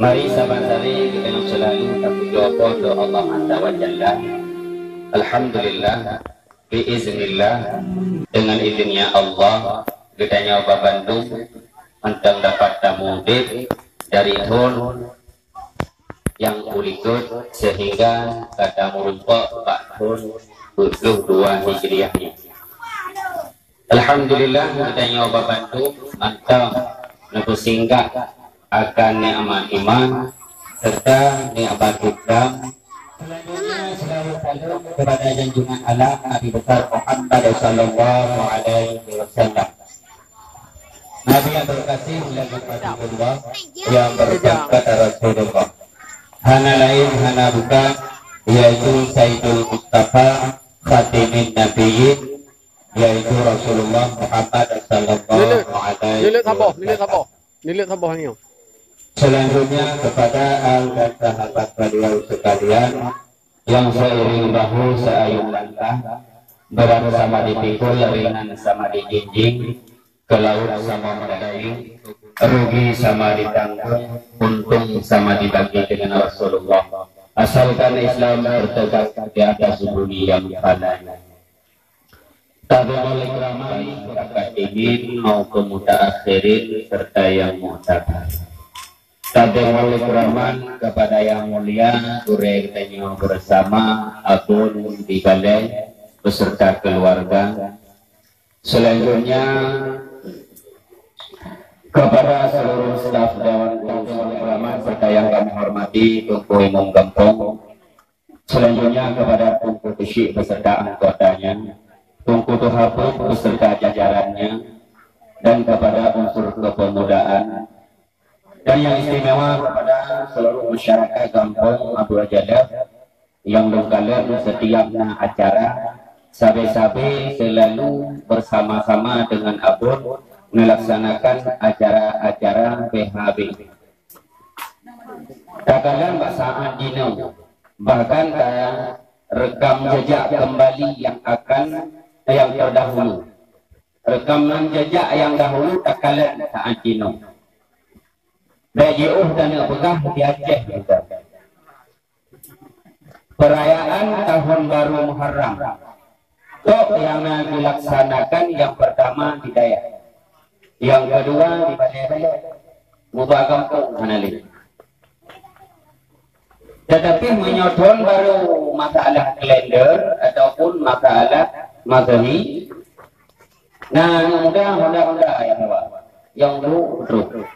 Mari saban-sari kita yang selalu berdoa kepada Allah Azza wa Jalla. Alhamdulillah, biiznillah, dengan izinnya Allah, kita nyoba Bandung untuk dapat tamu dari tahun yang berikut sehingga kata merupakan tahun 22 Hijriahnya. Alhamdulillah, kita nyoba Bandung untuk singgah akan nikmat iman serta nikmat Islam. Selanjutnya selalu salam kepada junjungan Allah Nabi besar Muhammad sallallahu alaihi wasallam. Nabi yang terkasih kepada Allah yang berbakat Rasulullah. Hana lain hana bukan yaitu Sayyidul Mustafa Khatimin Nabiyyin yaitu Rasulullah Muhammad sallallahu alaihi wasallam. Nilit sabah ni. Selanjutnya kepada al dan sahabat beliau sekalian yang seiring bahu seayun langkah, berat sama dipikul, ringan sama dijinjing, ke laut sama mendayung, rugi sama ditanggung, untung sama dibagi dengan Rasulullah. Asalkan Islam bertegak di atas bumi yang fana. Tabi'ul ikramani mutaqaddimin maupun mutaakhirin serta yang mu'tabar. Tabi'ul ikraman kepada yang mulia sore kita bersama Abun di Balai beserta keluarga. Selanjutnya kepada seluruh staf Dewan Tabi'ul Ikraman serta yang kami hormati Tunku Imam Gampong. Selanjutnya kepada Tunku Tusyik beserta anggotanya, Tunku Tuhabuk beserta jajarannya, dan kepada unsur kepemudaan, dan yang istimewa kepada seluruh masyarakat Kampung Abu Jalal yang lengkalen setiap acara sabe-sabe selalu bersama-sama dengan Abun melaksanakan acara-acara PHB. Kakalan baksaan dino bahkan rekam jejak kembali yang terdahulu, rekaman jejak yang dahulu takalan saat dino. Daji'uh dan pegah di Aceh juga. Perayaan Tahun Baru Muharram Tok yang dilaksanakan yang pertama di Dayak, yang kedua di Balai-Balai Mubah Kampung Hanali. Tetapi menyodon baru masalah kalender ataupun masalah mazhabi. Nah, mudah-mudah ya Pak. Yang dulu terus.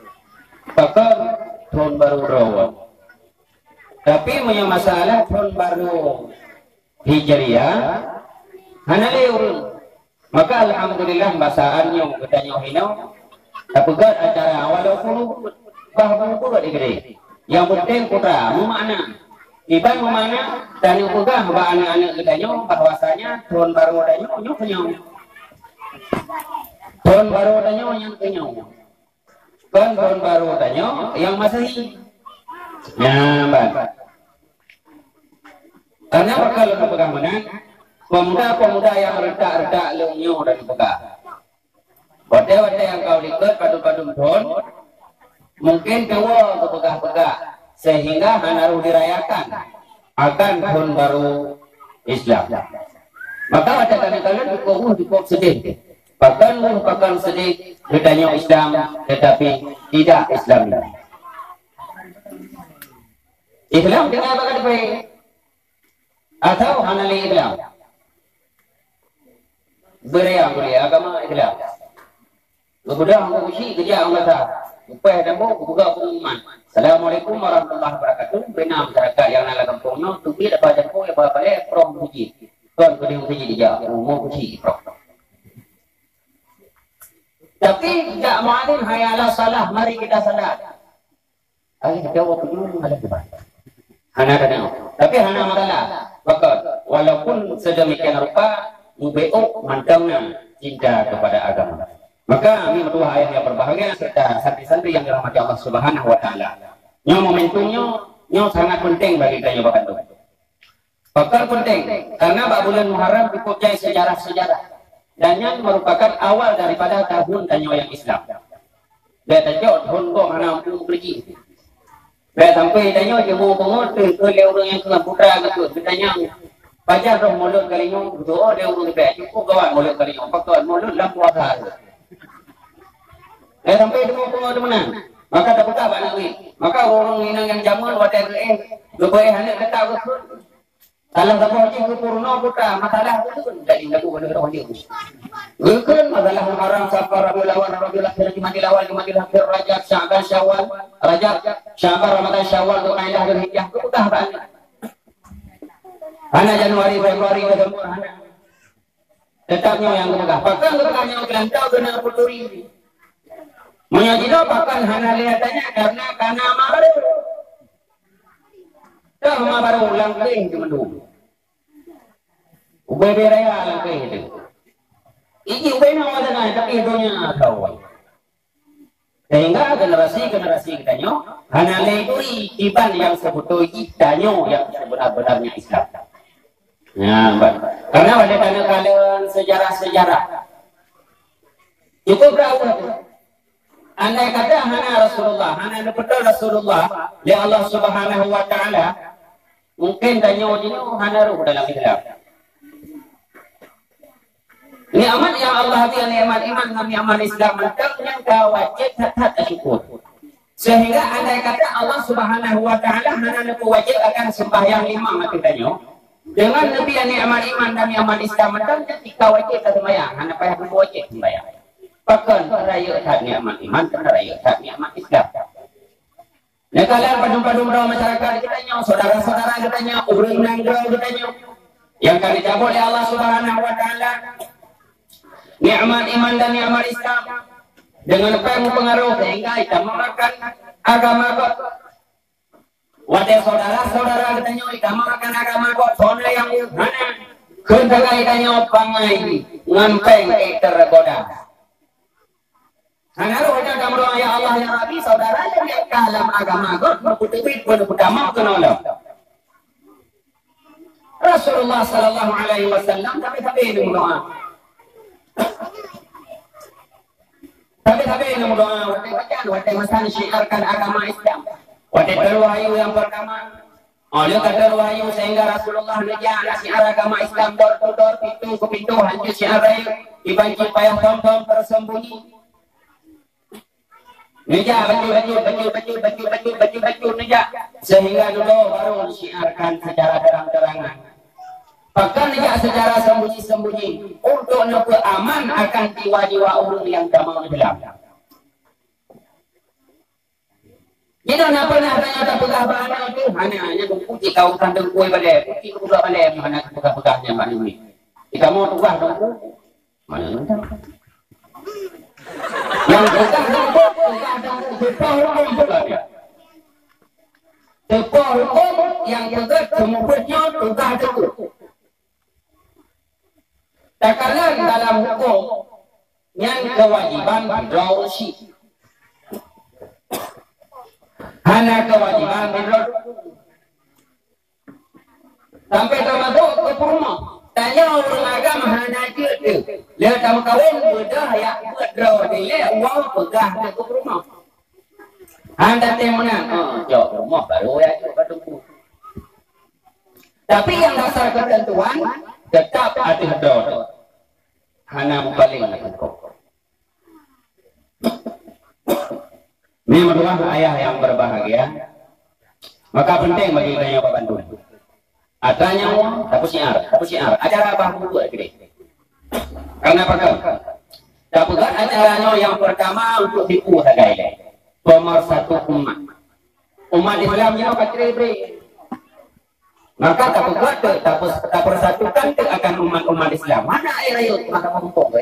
Bahkan tahun baru rawan. Tapi punya masalah tahun baru Hijriah hanale urun. Maka alhamdulillah bahasaannya katanya hino. Tapi kan acara walaupun bahwa pun digede. Yang penting putra mana? Iban mana dan yang pegah bahwa anak-anak katanya bahwasanya tahun baru adanya punya. Tahun baru adanya yang punya. Kan tahun baru tanya yang Masehi. Ya, Mbak. Karena kalau pegang menang, pemuda-pemuda yang redak-redak leunyu dan pegang. Wate-wate yang kau lihat padu-padu tahun, mungkin kau kepegah-pegah sehingga hanaru dirayakan akan tahun baru Islam. Maka ada kadang-kadang cukup sedih. Bahkan merupakan sedih bedanya Islam tetapi tidak Islam. Islam dengan apa kata atau hanali Islam beria agama Islam berbeda mengusi kerja anggota upah dan buka pengumuman Assalamualaikum warahmatullahi wabarakatuh bina masyarakat yang nala kampungnya tubi dapat jangkau yang balik prom puji kan keding puji dia mau puji prom. Tapi tidak ma'alim hayalah salah, mari kita salat. Ayah jawab dulu ada debat. Hana kadang. Tapi hana masalah. Maka walaupun sedemikian rupa UBO mantangnya cinta kepada agama. Maka kami berdua ayah yang berbahagia serta santri-santri yang dirahmati Allah Subhanahu wa taala. Yang momentumnya sangat penting bagi kita nyoba itu. Bahkan penting karena bulan Muharram dipunyai sejarah-sejarah. Dan yang merupakan awal daripada tahun tanya yang Islam. Dia tajud tahun kau mana pun pergi. Baik sampai tanya jemu pengut ke le orang yang kena putra gitu. Tanya baca roh mulut kalinya doa dia urung baik cukup kawan mulut kalinya. Pakai mulut dalam puasa. Sampai jemu pengut mana? Maka tak buka banyak ni. Maka orang yang jamuan wadah lebih hanya kata betul. Kalau tak boleh ke purno putra masalah itu kan jadi nak buat orang dia. Bukan masalah orang safar Rabiul Awal Rabiul Akhir Jumadil Awal Jumadil Akhir Rajab Sya'ban Syawal Rajab Sya'ban Ramadan Syawal Dzulqa'dah Dzulhijjah itu dah banyak. Hanya Januari Februari Desember hanya. Tetapnya yang mudah. Bahkan berkanya kelantau kena puturi. Menyajino bahkan hanya lihatannya karena baru. Dah baru ulang kering cuma dulu. Ubay beraya lang kering itu. Iki ubay na wala na tapi hidupnya tahu. Sehingga generasi kita nyo hanya lebih iban yang sebetulnya kita nyo yang sebenar-benarnya Islam. Ya, karena pada kalian sejarah-sejarah cukup berapa? Andai kata hana Rasulullah, hana betul Rasulullah, ya Allah Subhanahu wa Ta'ala, mungkin danyo dino hana ruh dalam Islam. Nikmat yang Allah beri nikmat iman dan nikmat Islam yang wajib tak syukur. Sehingga andai kata Allah Subhanahu wa Ta'ala hana wajib akan sembahyang 5 mati danyo. Dengan lebih nikmat iman dan nikmat Islam ketika wajib sembahyang, hana payah wajib sembahyang. Bahkan raya tak nikmat iman, raya tak nikmat Islam. Nah kalian padum-padum rawa masyarakat kita nyo, saudara-saudara kita nyo, urang nangga kita nyo, yang kali cabut oleh Allah Subhanahu wa Ta'ala, nikmat iman dan nikmat Islam dengan penuh pengaruh sehingga kita mengamalkan agama kok. Wadah saudara-saudara kita nyo, kita mengamalkan agama kok. Soalnya yang mana? Ketika kita nyo pangai ngampeng tergoda. Hanya rohnya kamu doa ya Allah ya Rabbi saudara yang dalam agama God berputih berputama kenolong. Rasulullah Sallallahu Alaihi Wasallam tapi ini doa. Tapi ini doa. Waktu bacaan, waktu masan syiarkan agama Islam. Waktu terwahyu yang pertama. Oleh kata wahyu sehingga Rasulullah menjadi syiar agama Islam door to door pintu ke pintu hancur syiar dibanci payah tom-tom tersembunyi. Meja baju meja sehingga dulu baru disiarkan secara terang-terangan. Bahkan meja secara sembunyi-sembunyi untuk lebih aman akan jiwa-jiwa orang yang tak mau Islam. Jadi kenapa nak tanya tak pegah bahan itu hanya puji kau kandung kue balai, puji buka balai mana pegah-pegahnya mana ini. Jika mau pegah dong mana entah. Yang pegah hukum yang tegak semuanya tegak itu. Takaran dalam hukum yang kewajiban berdosi. Hanya kewajiban berdosi. Sampai termasuk ke rumah. Tanya orang agama hanya itu. Lihat kamu kawin mudah ya berdoa dia uang pegah ke rumah. Anda temenan, jauh rumah baru ya tunggu. Tapi yang dasar ketentuan tetap ada doa. Hanya paling cukup. Memang ayah yang berbahagia. Maka penting bagi kita yang bantu. Adanya tapi syiar. Acara apa dulu gede. Karena apa? Tapi acaranya yang pertama untuk tipu saja. Pemersatu umat Islam yang kaciri. Maka tak persatukan akan umat Islam. Mana air rayut maka mumpung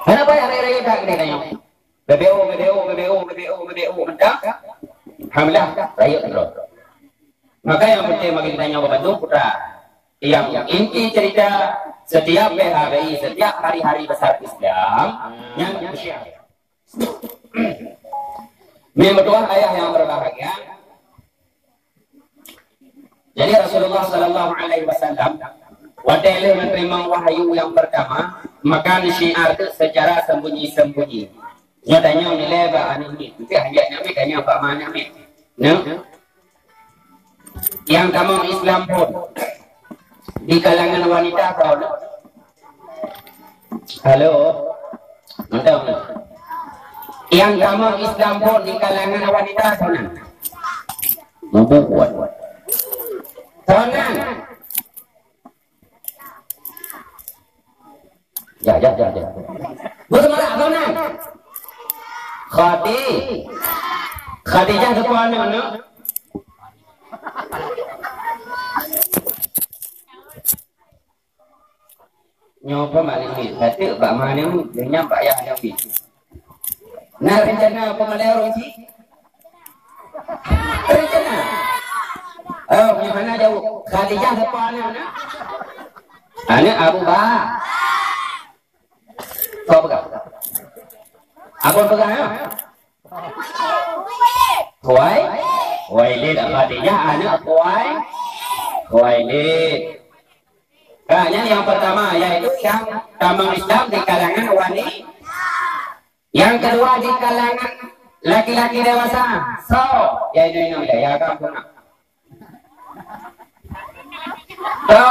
Kenapa air rayut tak gede tanya? BBO mentah. Alhamdulillah rayut terus. Maka yang penting bagi kita nyawa bantu putra. Yang inti cerita setiap PHBI, setiap hari-hari besar Islam yang bersyar. Memang ayah yang berbahagia. Jadi Rasulullah Sallallahu Alaihi Wasallam waktu menerima wahyu yang pertama, maka syiar itu secara sembunyi-sembunyi. Nyatanya nilai bahan ini, itu hanya nyamik, hanya Pak Manamik. Nah, yang kamu Islam pun di kalangan wanita tahu no? Halo, entah. Yang kamu Islam pun di kalangan wanita tahu no? Mampu kuat. Tahu no? Ya. Betul tak tahu no? Khadijah tu mana no? Nyoba maling ni, kata Pak Mana dengan Pak Yah yang ni. Nah rencana apa malah orang si? Rencana. Oh, di mana jauh? Khadijah siapa anak? Anak Abu Bakar. Kau pegang? Abang pegang ya? Khuwailid Khadijah anak Khuwailid. Hanya yang pertama yaitu yang tamu Islam di kalangan wanita. Yang kedua di kalangan laki-laki dewasa. So, ya ini ya kamu. So,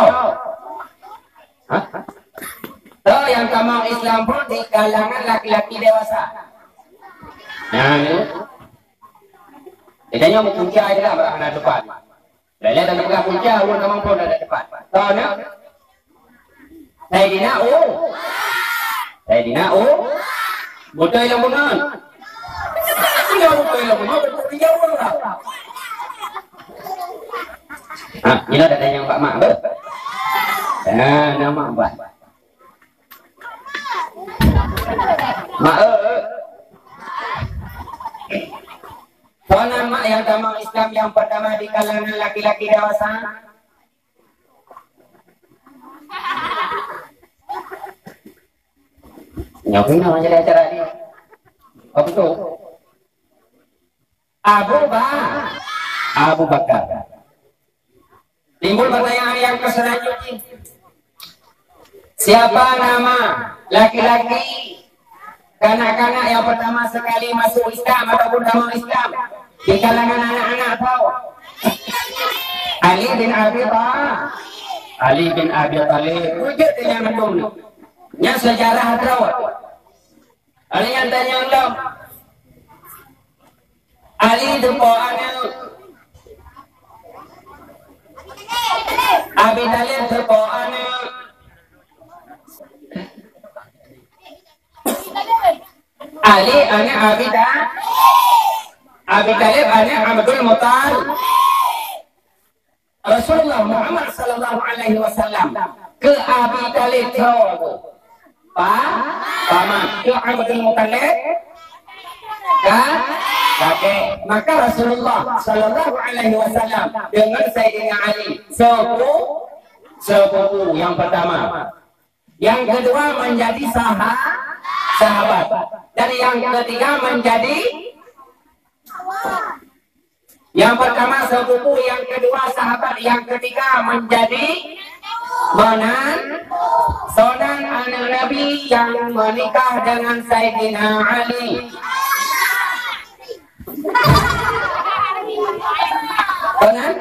yang tamu Islam pun di kalangan laki-laki dewasa. Nah, ini. Idanya mau punca aja lah berada depan. Lainnya tak pegang punca, ulun kamu pun ada depan. So, nah. Sayyidina betul yang benar. Tidak betul yang benar, betul yang benar. Ini ada yang Pak Mak ber. Nama Mbak. Mak Soalan mak yang tamu Islam yang pertama di kalangan laki-laki dewasa. Ngapain namanya jadi acara ini? Apa itu? Abu Bakar. Timbul pertanyaan yang selanjutnya. Siapa nama laki-laki kanak-kanak yang pertama sekali masuk Islam ataupun tamu Islam di kalangan anak-anak tahu? Ali bin Abi Thalib. Wujud dengan mendung. Yang sejarah terawat. Ada yang tanya Allah. Ali itu anak. Abi Thalib itu anak. Ali anak Abi Thalib anak Abdul Muttalib. Rasulullah Muhammad sallallahu alaihi wasallam ke Abi Thalib tahu. Paman ke Abdul Muttalib kakek. Maka Rasulullah sallallahu alaihi wasallam dengan Sayyidina Ali sepupu yang pertama. Yang kedua menjadi sahabat. Dan yang ketiga menjadi yang pertama sepupu, yang kedua sahabat, yang ketiga menjadi saudara anak Nabi yang menikah dengan Sayyidina Ali. Benar?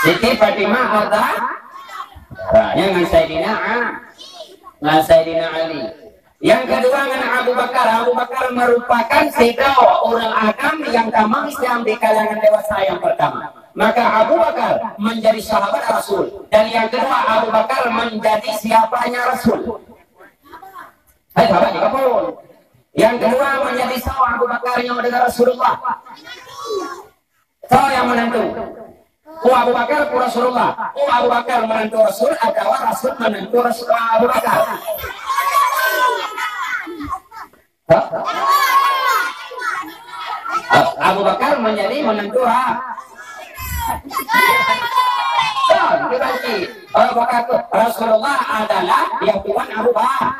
Siti Fatimah ada dengan Sayyidina Ali. Yang kedua dengan Abu Bakar. Abu Bakar merupakan orang agam yang tamu Islam di kalangan dewasa yang pertama. Maka Abu Bakar menjadi sahabat Rasul. Dan yang kedua Abu Bakar menjadi siapanya Rasul. Hai sahabat di kapal. Yang kedua menjadi Abu Bakar yang mendengar Rasulullah. Yang menentu. Abu Bakar Rasulullah. Abu Bakar menentu Rasul atau Rasul menentu Abu Bakar. Abu Bakar menjadi menentu Abu Bakar Rasulullah adalah yang Tuhan Abu Bakar.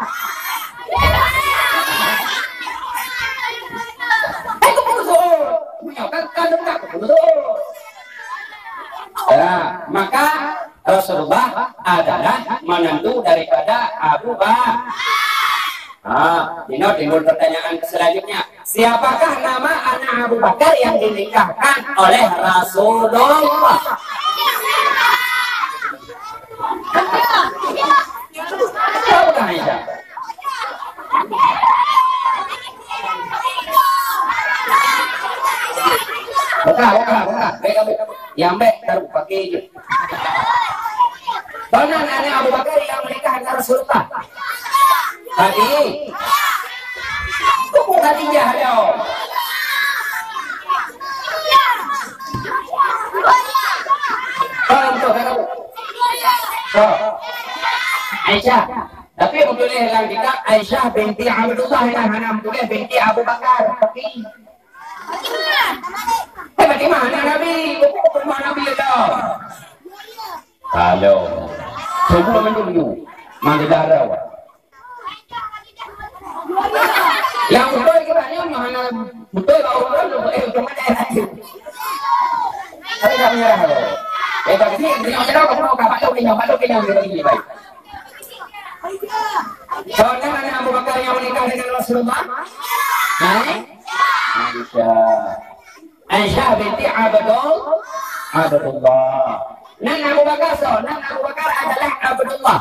Maka Rasulullah adalah menentu daripada Abu Bakar. Ini timbul pertanyaan selanjutnya. Siapakah nama anak Abu Bakar yang dinikahkan oleh Rasulullah? Tahu Aisyah? Buka. Yang baik taruh pakai je. Mana anak Abu Bakar yang menikah dengan Rasulullah? Tadi. Tunggu tadi ada. Aisyah. Tapi boleh lang kita Aisyah binti Abdullah yang boleh binti Abu Bakar. Tapi bagaimana Nabi? Bagaimana Nabi itu? Kalau sebelum dulu Magdara. Yang betul kiranya mana betul kalau orang cuma daerah itu. Tapi tak menyerah. Tapi sini dia menyerah kamu kapan tu kenyang begini baik. Soalnya mana Abu Bakar yang menikah dengan Rasulullah? Aisyah binti Abdullah. Nan Abu Bakar adalah Abdullah.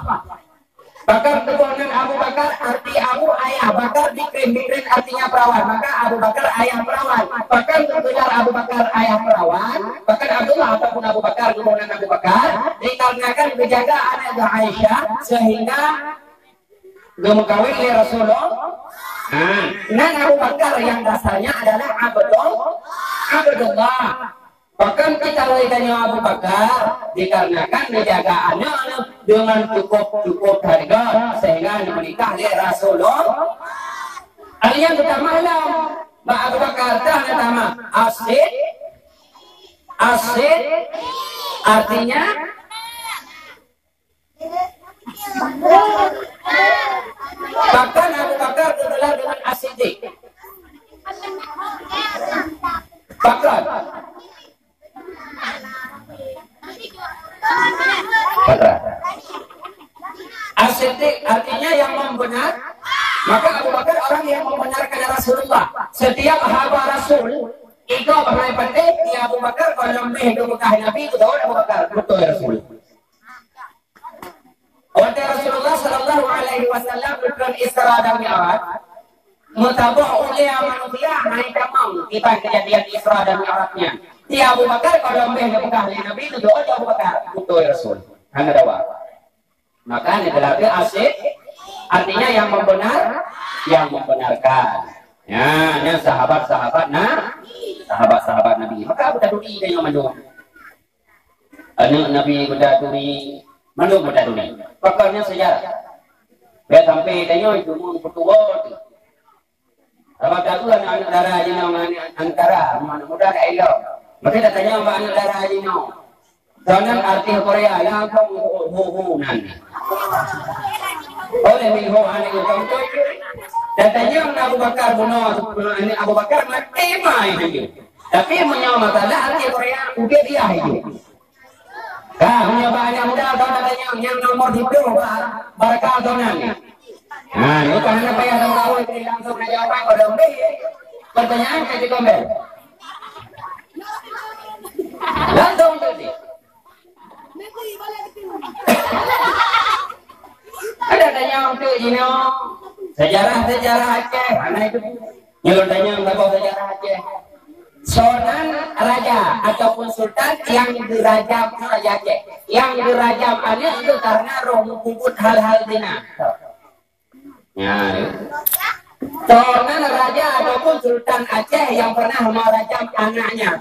Bakar keturunan Abu Bakar arti Abu ayah, Bakar dikrim artinya perawan, maka Abu Bakar ayah perawan. Bahkan tergelar Abu Bakar ayah perawan, bahkan Abdullah ataupun Abu Bakar keturunan Abu Bakar dikarenakan menjaga anak Aisyah sehingga gemukawin oleh Rasulullah. Nan Abu Bakar yang dasarnya adalah Abdullah. Bahkan kita tanya Abu Bakar dikarenakan menjaga anak dengan cukup harga sehingga menikah oleh Rasulullah. Yang kita malam Abu Bakar nama Asid artinya bahkan Abu Bakar tergelar dengan Asidik. Bakar Asidik artinya yang membenar, maka Abu Bakar orang yang membenarkan Rasulullah. Setiap haba Rasul itu bahaya penting di Abu Bakar kalau lebih Mekah Nabi itu Abu Bakar betul Rasul. Oleh Rasulullah Sallallahu Alaihi Wasallam berkenan Isra dan Mi'raj, mutabah oleh manusia naik kamang kita kejadian Isra dan Mi'rajnya. Di Abu Bakar kalau lebih Mekah Nabi itu Abu Bakar betul Rasul. Hanya dawa. Maka ini berarti asyik artinya yang membenar, yang membenarkan. Ya, ini sahabat-sahabat Nabi. Maka Abu Taduri dia yang mandung. Anak Nabi Abu Taduri mandung Abu Taduri. Pakarnya sejarah. Dia sampai tanya itu mau bertuah. Abu Taduri anak darah jenau antara mana muda dah elok. Maka dia tanya anak darah jenau. Jangan arti Korea yang kamu hubungan. Oleh minho ane kamu tu. Dan tanya Abu Bakar bunuh Abu Bakar mati mai itu. Tapi punya masalah arti Korea udah dia itu. Kah punya banyak muda atau tanya yang nomor itu barakah donan. Nah, itu karena payah sama kau itu langsung menjawab pada pertanyaan kayak komen. Langsung tadi. Ada tanya untuk Jino sejarah Aceh mana itu nyuruh tanya untuk sejarah Aceh seorang raja ataupun sultan yang dirajam Raja Aceh yang dirajam aneh itu karena roh mengkumpul hal-hal zina ya seorang raja ataupun sultan Aceh yang pernah merajam anaknya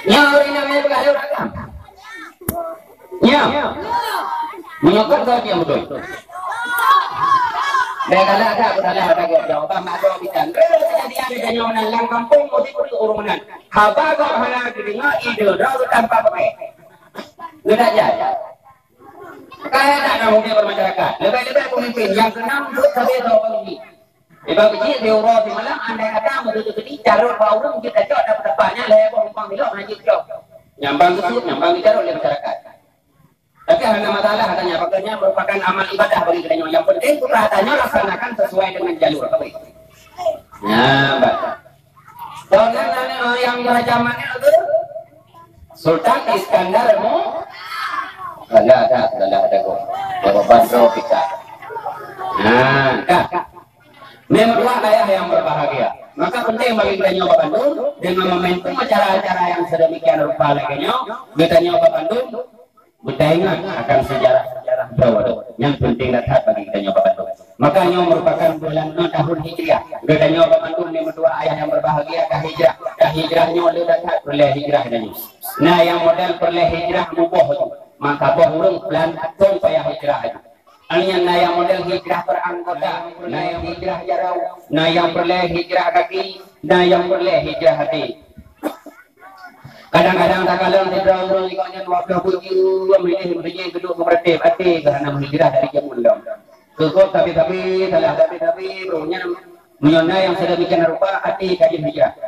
Nyari namanya berkali ragam. Menyokong kau dia betul. Kalau ada jawaban ada bicara. Jadi ada nyonan lang kampung mesti perlu urunan. Haba kau hana dengar ide dah tanpa pakai. Sudah aja. Kaya tak nak mungkin bermasyarakat. Lebih-lebih pemimpin yang keenam duduk sampai tahu pagi. Iba kecil di Eropa di malam andai kata begitu carut bau kita cok dapat tepatnya lebar umpang belok haji cok. Nyambang kesud, nyambang bicara oleh masyarakat. Tapi hanya masalah katanya, pekerjaan merupakan amal ibadah bagi kita. Yang penting katanya laksanakan sesuai dengan jalur. Nah, Mbak. Dan yang zamannya itu Sultan Iskandar mau ada kok. Bapak Bandro kita. Nah, Kak. Memang ayah yang berbahagia. Maka penting bagi kita nyoba Bandung dengan momentum acara-acara yang sedemikian rupa lainnya. Kita nyoba Bandung, kita ingat akan sejarah-sejarah Jawa yang penting datang bagi kita nyoba Bandung. Makanya merupakan bulan tahun Hijriah. Kita nyoba Bandung ini berdua ayah yang berbahagia dah hijrah. Dah hijrahnya oleh datang perleh hijrah dan nah yang model perleh hijrah mubuh itu. Maka bohong pelan supaya hijrah itu. Hanya na yang model hijrah beranggota, na yang hijrah jarau, na yang perleh hijrah kaki, na yang perleh hijrah hati. Kadang-kadang tak kalah hijrah orang ikutnya waktu puju, memilih memilih gedung kemerdekaan hati karena hijrah dari jamun dong. Kekot tapi salah tapi berunya menyona yang sedemikian rupa hati kajian hijrah.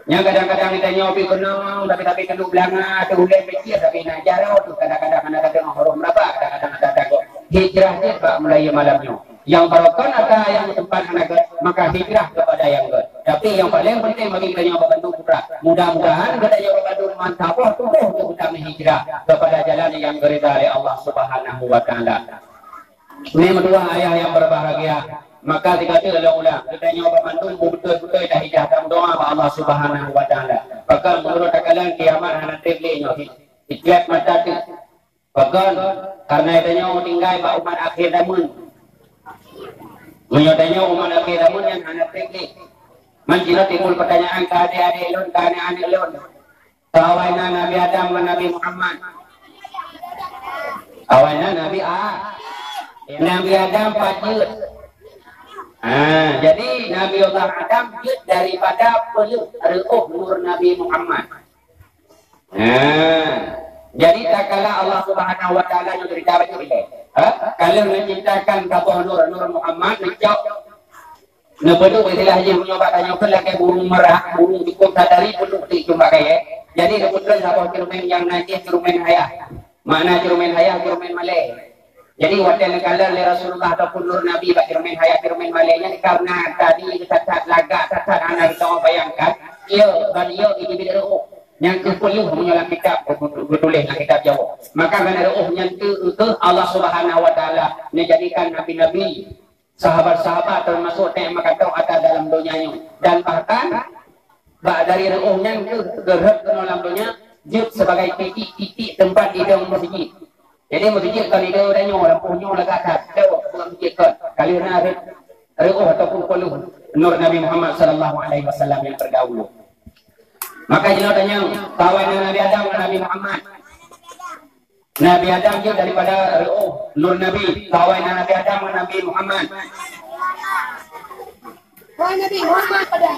Yang kadang-kadang kita nyobi kenal tapi kenduk belanga tu ulai pikir tapi nak jarau tu kadang-kadang ada tengok huruf berapa kadang-kadang ada kok hijrahnya Pak mulai malamnya yang barokah atau yang tempat anak maka hijrah kepada yang god. Tapi yang paling penting bagi kita nyoba bantu putra mudah-mudahan kita nyoba bantu mantap untuk kita hijrah kepada jalan yang diridhai oleh Allah Subhanahu wa taala. Ini kedua ayah yang berbahagia. Maka dikatakan oleh ulama kita nyoba bantu betul-betul dah hijrah dalam doa kepada Allah Subhanahu wa taala. Bahkan menurut akalan kiamat anak tabligh hijrah mata tu. Bahkan karena itanya tinggal pak umat akhir zaman. Menyodanya umat akhir zaman yang anak tabligh. Menjina timbul pertanyaan ke adik-adik lon, ke anak-anak lon. Tawaina Nabi Adam dan Nabi Muhammad. Tawaina Nabi Nabi Adam pajut. Jadi Nabi Allah Adam jut daripada peluk reuh nur Nabi Muhammad. Jadi tak kala Allah Subhanahu wa taala yang cerita baca ini. Kalau menciptakan kabah nur Muhammad ngejok nebedu istilah je menyoba tanya ke lagi burung merah, burung cukup sadari peluk di cuma kaya. Jadi kebetulan sabah cermin yang najis cermin hayah. Mana cermin hayah cermin malai. Jadi waktu kala le Rasulullah ataupun nur Nabi bak cermin hayat cermin malainya karena tadi cacat laga cacat anak kita bayangkan ia dan ia ini bid'ah yang ke-10 menyolat kitab bertulis dalam kitab Jawa. Maka karena ruh yang ke Allah Subhanahu wa taala menjadikan nabi-nabi sahabat-sahabat termasuk yang makatau atas dalam dunianya dan bahkan dari ruhnya ke gerhak dalam dunia jut sebagai titik-titik tempat di dalam masjid. Jadi masjid kali dia dah nyoh lampunya lega atas. Dah bukan masjid kan. Kali nak reuh ataupun puluh nur Nabi Muhammad sallallahu alaihi wasallam yang terdahulu. Maka jelas tanya kawan Nabi Adam dan Nabi Muhammad. Nabi Adam dia daripada reuh nur Nabi, kawan Nabi Adam dan Nabi Muhammad. Nabi Muhammad pada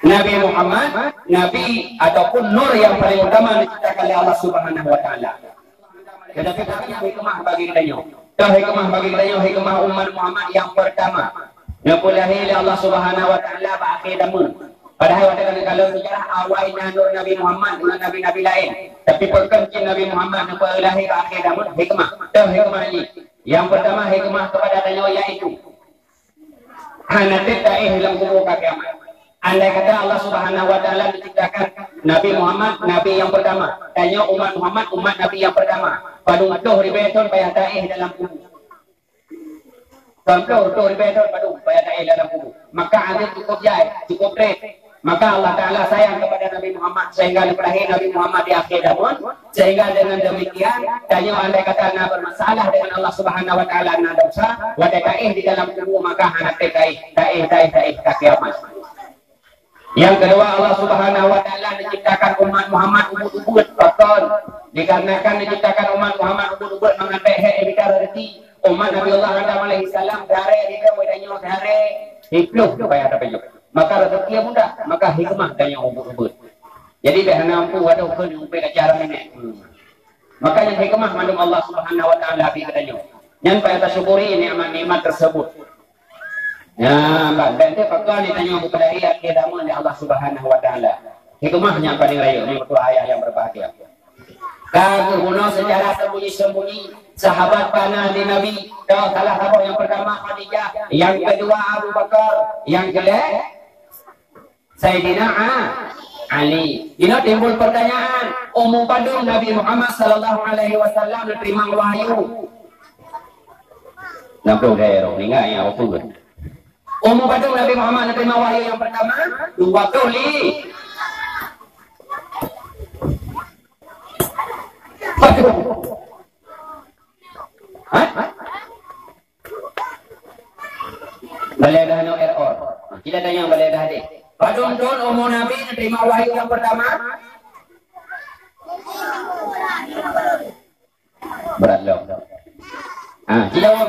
Nabi Muhammad, Nabi ataupun nur yang paling utama diciptakan oleh Allah Subhanahu wa taala. Tetapi hikmah bagi kita nyo. Hikmah bagi kita nyo, hikmah umat Muhammad yang pertama. Yang lahir oleh Allah Subhanahu wa taala pada akhir zaman. Padahal kalau sejarah awalnya nur Nabi Muhammad dengan nabi-nabi lain. Tapi perkencing Nabi Muhammad yang lahir pada akhir zaman hikmah. Hikmah ini. Yang pertama hikmah kepada kita yaitu hanatit daih dalam kubur kiamat. Andai kata Allah Subhanahu wa taala menciptakan Nabi Muhammad, nabi yang pertama. Tanya umat Muhammad, umat nabi yang pertama. Padung atuh ribeton payah taih dalam kubur. Contoh tu ribeton padung payah taih dalam kubur. Maka ada cukup jai, cukup red. Maka Allah Taala sayang kepada Nabi Muhammad sehingga lahir Nabi Muhammad di akhir zaman. Sehingga dengan demikian, tanya andai kata anda bermasalah dengan Allah Subhanahu wa taala anda dosa, wadai taih di dalam kubur maka anak taih ke kiamat. Yang kedua Allah Subhanahu wa taala menciptakan umat Muhammad ubud-ubud betul. Dikarenakan diciptakan umat Muhammad ubud-ubud mengambil hak bicara reti umat Nabi Allah Adam alaihi salam dari dia wedanyo dari hidup supaya ada penyok. Maka rezeki mudah, maka hikmah dan yang ubud-ubud. Jadi dah nampu ada ukun umpe cara ini. Maka yang hikmah mandum Allah Subhanahu wa taala bi katanya. Yang payah tersyukuri nikmat-nikmat tersebut. Ya, dan dia pakai ditanya kepada dia zaman oleh Allah Subhanahu wa taala. Hikmahnya paling raya ini betul ayah yang berbahagia. Kagak guna sejarah sembunyi-sembunyi sahabat panah di Nabi. Salah sahabat yang pertama Khadijah, yang kedua Abu Bakar, yang ketiga Sayyidina Ali. Ini timbul pertanyaan, umum padung Nabi Muhammad sallallahu alaihi wasallam menerima wahyu. Nampak daerah ni enggak ya waktu. Umum padung Nabi Muhammad menerima wahyu yang pertama 2 kali. Hah? Baledah no error. Kita tanya baledah deh. Padung don umum Nabi menerima wahyu yang pertama. Berat loh. Tidak jawab.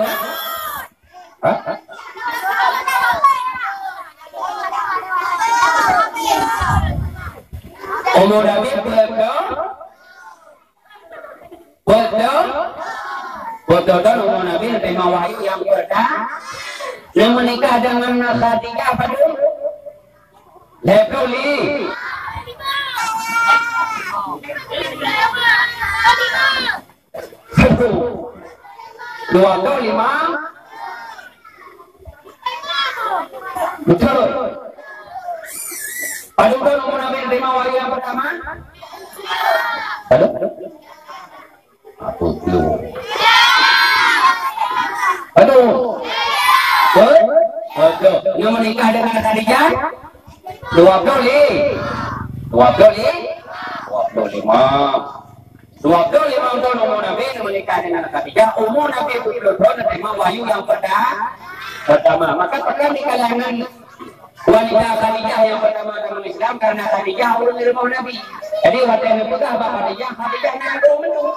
Hah? Umum Nabi betul umum Nabi menerima wahyu yang pertama. Yang menikah dengan Khadijah apa dulu? Lebuli. Satu. 25. Betul. Aduh, umur Nabi menerima wahyu yang pertama. Aduh. Aku belum. Aduh. Betul. Yang menikah dengan Khadijah 25 tahun umur Nabi menikah dengan Khadijah. Umur Nabi 20 tahun menerima wahyu yang pertama. Maka pernah di kalangan wanita Khadijah yang pertama dalam Islam karena Khadijah ulun ilmu Nabi. Jadi waktu yang pegah Khadijah nanggung menung.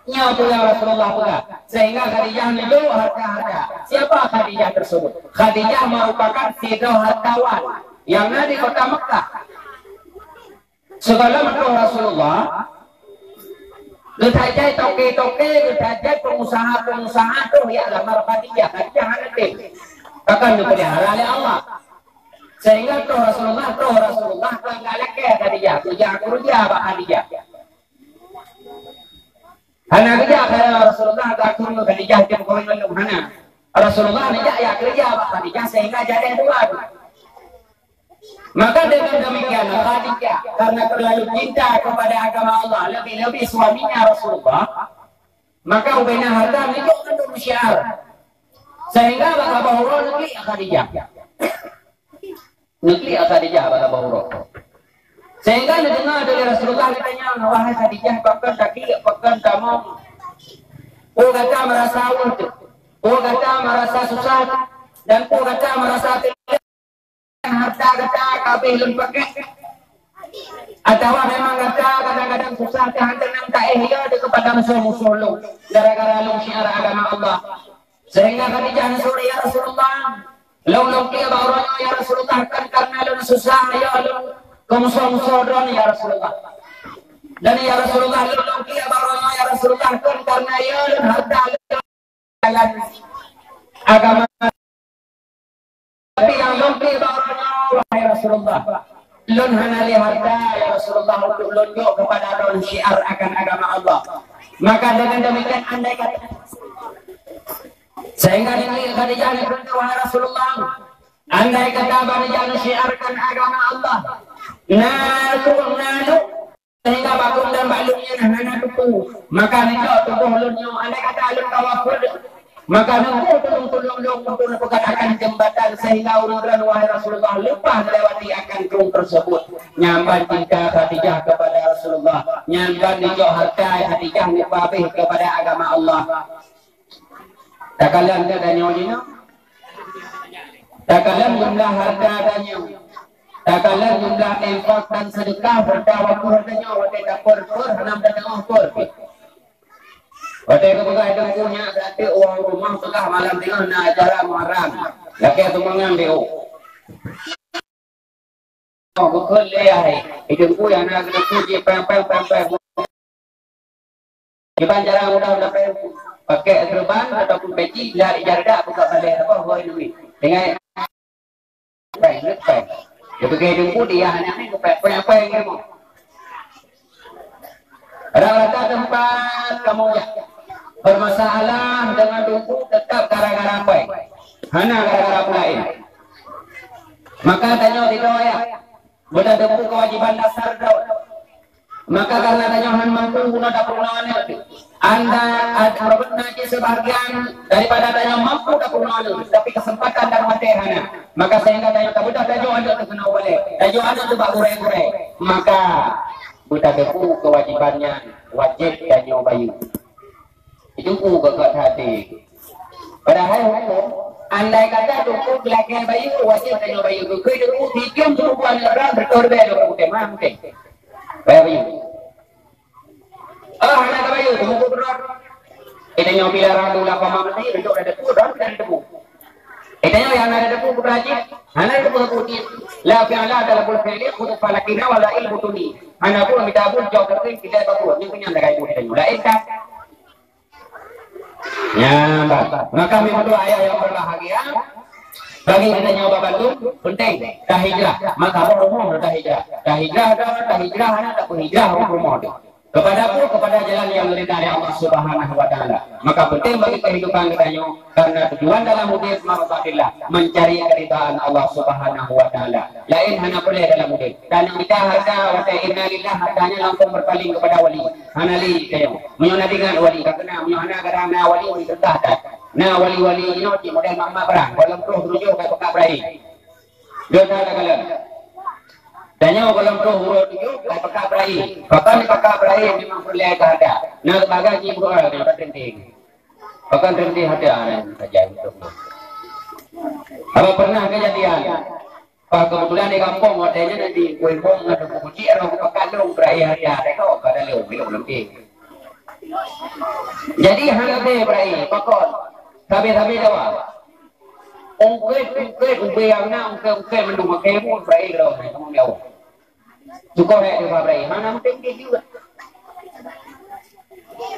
Nya pula Rasulullah pula. Sehingga Khadijah itu harta-harta. Siapa Khadijah tersebut? Khadijah merupakan tiga hartawan yang ada di kota Mekah. Segala macam Rasulullah, letajai toke-toke, letajai pengusaha-pengusaha tu ya lamar Khadijah. Khadijah hanatim akan dipelihara oleh Allah. Sehingga tu Rasulullah kelak ke Khadijah. Kerja Khadijah. Hana kerja karena Rasulullah tak turun Khadijah jam kawin belum hana. Rasulullah nejak ya kerja Khadijah sehingga jadi dua. Maka dengan demikian Khadijah karena terlalu cinta kepada agama Allah lebih-lebih suaminya Rasulullah, maka ubena harta itu untuk syiar. Sehingga baka bahuro negeri Khadijah. Negeri Khadijah baka bahuro. Sehingga didengar dari Rasulullah ditanya, wahai Khadijah, pakan kamu, kata merasa untuk, kata merasa susah, dan kata merasa tidak harta kata kabeh lun pakai. Atau memang kata kadang-kadang susah kehantar nang kaehya kepada musuh-musuh lu, gara-gara lu syiar agama Allah. Sehingga Khadijah nasuh ya Rasulullah, lu kia bauranya ya Rasulullah kan karena lu susah ya lu. Musuh-musuh ya Rasulullah. Dan ya Rasulullah lu kia barono ya Rasulullah kan karena ya harta jalan agama. Tapi yang lu kia barono wahai Rasulullah. Lun hanali harta ya Rasulullah untuk lunjuk kepada daun syiar akan agama Allah. Maka dengan demikian andai kata sehingga ini Khadijah berkata wahai Rasulullah, andai kata Khadijah syiarkan agama Allah. Nalu sehingga bakung dan balungnya nana tuku maka niko tuku ulunnya andai kata alun kawafud maka niko tulung untuk akan jembatan sehingga ulun wahai Rasulullah lupa melewati akan kung tersebut nyamban cinta Khadijah kepada Rasulullah nyamban niko harta Khadijah nipabih kepada agama Allah. Tak kalah adanya ini tak kalah jumlah harta adanya. Tak kalah jumlah infak dan sedekah bertawa kurangnya waktu dapur hanam dan ongkor. Waktu kebuka itu punya berarti uang rumah sudah malam tengah na acara Muharram. Laki itu mengambil. Oh, bukan leh. Itu ku yang nak kena puji pempel. Iban jarang udah pakai serban ataupun peci dari jarda buka balik apa boleh duit. Dengan baik. Dia pergi jumpa dia anak ni apa yang dia mau. Rata tempat kamu bermasalah dengan duku tetap gara-gara apa? Hana gara-gara lain. Maka tanya tidak ya. Benda depu kewajiban dasar kau. Maka karena tanya han mampu guna dapur lawan Anda ada benar sebagian daripada tanya mampu dapur lawan tapi kesempatan dan mati hana. Maka saya tanya kamu dah tanya anda tu kena boleh. Tanya anda tu bak gurai-gurai. Maka buta depu kewajibannya wajib tanya bayu. Itu ku kekat hati. Padahal hukum andai kata duku belakang bayu wajib tanya bayu. Duku duku tiga perempuan orang berkorban duku tema mungkin. Bayu. Oh, anak bayu duku beror. Kita nyawa bila randu lah pamam nanti duduk ada depu dan ada depu. Kita nyawa yang ada depu berajib. Anak depu putih. La fi'ala adalah bul fi'li khutu falakina wala ilmu tuni. Anak pun minta pun jauh terkini tidak apa-apa. Ini punya anda kaya kita nyawa. La ikat. Ya, maka memang doa ayah yang berbahagia bagi kita nyawa Bandung penting dah hijrah. Maka apa umum dah hijrah? Dah hijrah anak tak pun hijrah umum tu. Kepada jalan yang meridai Allah Subhanahu wa taala. Maka penting bagi kehidupan kita karena tujuan dalam hidup marhabatillah mencari keridaan Allah Subhanahu wa taala. Lain hanya boleh dalam hidup. Dan kita harga wa inna lillahi harganya langsung berpaling kepada wali. Hanali kayo. Menyona dengan wali karena menyona karena wali tetah dah. Nah wali-wali ini di model mama perang. Dalam roh rujuk ke pekak berai. Dia dah kalah. Tanya kalau tu huruf itu pekak berai. Kapan pekak berai memang perlu ada. Nah bagaji berdoa dengan penting. Bahkan terhenti hati anak saja itu. Apa pernah kejadian? Pak kebetulan di kampung adanya nanti kuimpong ada buku orang pekat dong berai hati ada kau pada lewat lebih. Jadi hanya deh berai pokok. Tapi jawab. Ungkit yang nak ungkit mendung kemu berai kalau kamu jauh. Cukup di berai mana penting dia juga.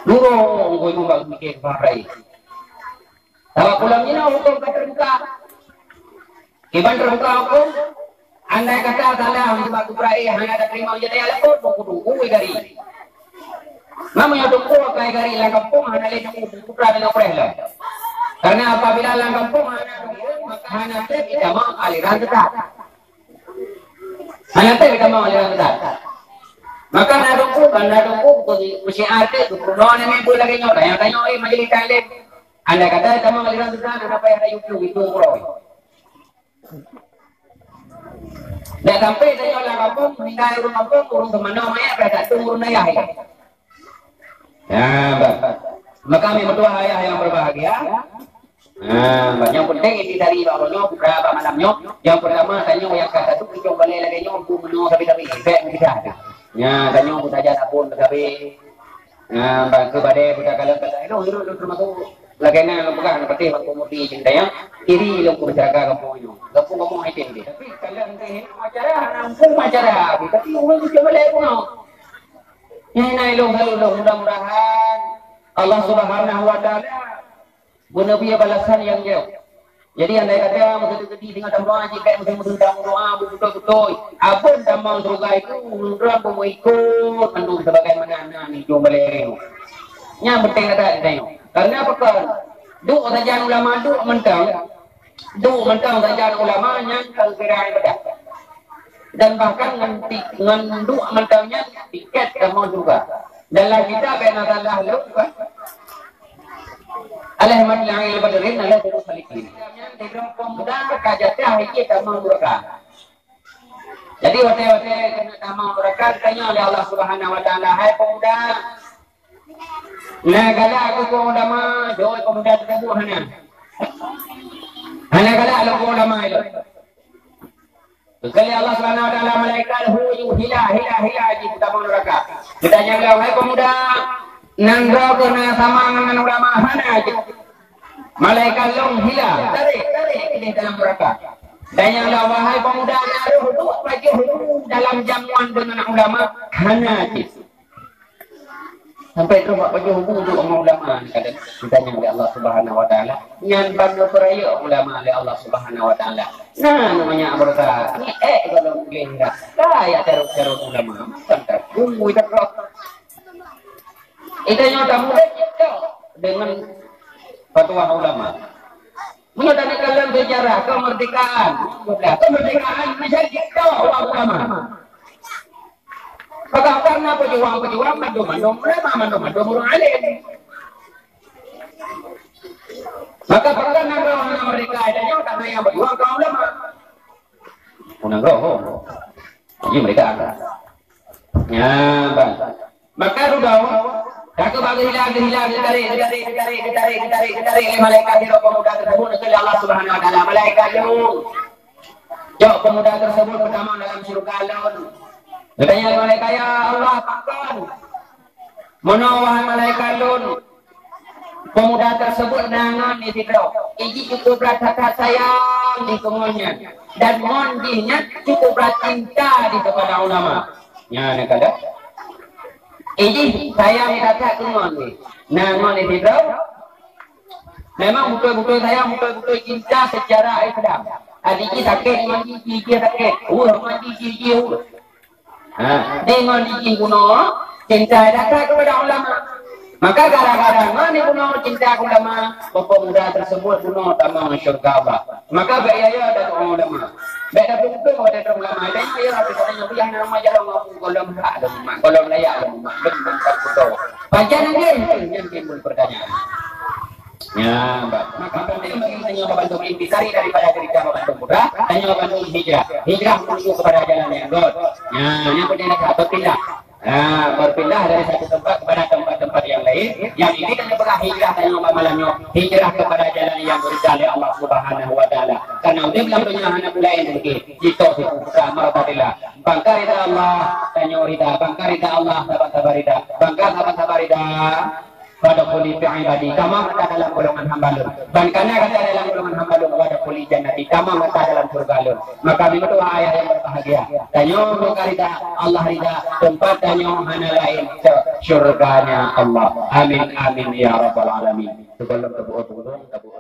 Dulu gue mau mikir berai. Kalau pulamnya hukum terbuka. Iban terbuka hukum. Andai kata salah untuk batu berai hanya ada terima jadi alat pun buku dari. Namanya duku kai gari lang kampung hanya le duku putra dengan prehla. Karena apabila lang kampung hanya tidak mau aliran tetap. Hanya tidak mau aliran tetap. Maka naduku mesti arti duku doan yang boleh lagi nyoba. Yang tanya majelis talib. Anda kata sama aliran tetap apa yang ada YouTube itu bro. Dah sampai tanya lang kampung meninggal rumah kampung turun ke mana maya pada turun ayah. Ya, maka kami berdua ayah yang berbahagia. Yang penting ini dari bawahnya berapa malamnya. Yang pertama tanya yang kata tu kita balik lagi nya untuk menu tapi efek bisa. Ya, tanya pun saja sabun tapi bangku badai budak kalau itu rumah tu lagena lo bukan seperti bangku murti cintanya kiri lo berjaga kampungnya. Kampung itu dia. Tapi kalau ini acara nampung acara tapi orang tu balik pun. Ini lo mudah-mudahan Allah Subhanahu wa taala Nabi balasan yang jauh. Jadi andai kata betul-betul dengan tambah jika betul-betul doa betul-betul apa tambah surga itu mundur mau ikut mendung sebagaimana ni jumpa lagi. Nya penting kata tengok. Karena apa kan? Duk saja ulama duk mentang saja ulama yang kira bedak. Dan bahkan dengan duk mentangnya tiket kamu juga. Dalam kitab yang adalah lupa. Alhamdulillah yang berderin adalah terus salikin. Dalam pemuda kajatnya hiji tamang mereka. Jadi waktu kena tamang mereka ditanya oleh Allah Subhanahu wa taala, hai pemuda. Nah gala aku pemuda mah, jauh pemuda tersebut hana. Hana gala aku pemuda mah itu. Sekali Allah Subhanahu wa taala malaikat hila di tamang mereka. Ditanya beliau, hai pemuda, nandro kena sama dengan ulama hana aja. Malaikat long hilang, tarik di dalam neraka. Dan yang wahai pemuda naruh bagi dalam jamuan dengan ulama hana aja. Sampai terus bagi hubung dengan ulama kadang ditanya oleh Allah Subhanahu wa taala, nyan bangga peraya ulama oleh Allah Subhanahu wa taala. Nah namanya berkah. Ni kalau boleh enggak. Kayak terus ulama, bukan tak. Tunggu terus. Itu yang tamu kita dengan fatwa ulama. Mengenai dalam sejarah kemerdekaan, kemerdekaan menjadi kita ulama. Maka karena pejuang-pejuang mandum-mandum ulama, mandum-mandum orang alim. Maka karena orang mereka adanya karena yang berjuang kaum ulama. Unang roh, jadi mereka ada. Ya, bang. Maka rudaw, tak bagi hilang, ditarik malaikat di roh pemuda tersebut oleh Allah Subhanahu Wa Taala. Malaikat jauh pemuda tersebut pertama dalam surga alun. Katanya malaikat ya Allah pakkan. Menawah malaikat alun. Pemuda tersebut nangan di situ. Iji cukup berat sayang di kemuanya dan mondinya cukup berat cinta di kepada ulama. Ya, nak ada. Iji sayang di kata kemuan ni. Nangan di situ. Memang betul-betul sayang, betul-betul cinta secara Islam. Adiki sakit, mandi gigi sakit. Mandi gigi. Dengan gigi kuno, cinta datang kepada ulama. Maka gara-gara mana kuno cinta ulama, pemuda tersebut kuno tamang syurga Allah. Maka bayaya ada ulama. Beda betul ada ulama. Dan saya rasa katanya yang nama jalan ngaku kolom hak ulama, kolom layak ulama. Benar betul. Bacaan yang timbul pertanyaan. Ya, maka penting bagi tanya membantu intisari daripada cerita membantu muda, tanya membantu hijrah. Hijrah menuju kepada jalan yang God. Ya, yang penting adalah berpindah. Berpindah dari satu tempat kepada tempat-tempat yang lain. Yang ini tanya berkah hijrah tanya malamnya hijrah kepada jalan yang berizah oleh Allah Subhanahu Wa Taala. Karena dia bilang punya anak lain lagi. Jito sama tadilah. Bangkar ida Allah tanya rida. Bangkar ida Allah dapat sabarida. Bangkar dapat sabarida. Pada kuli fi'ibadi kama kata dalam golongan hambalun bankana kata dalam golongan hambalun pada kuli jannati kama kata dalam surgalun. Maka itu ayat yang berbahagia tanyo mukarida Allah rida tempat tanyo hana lain surganya Allah. Amin amin ya rabbal alamin. Sebelum tabu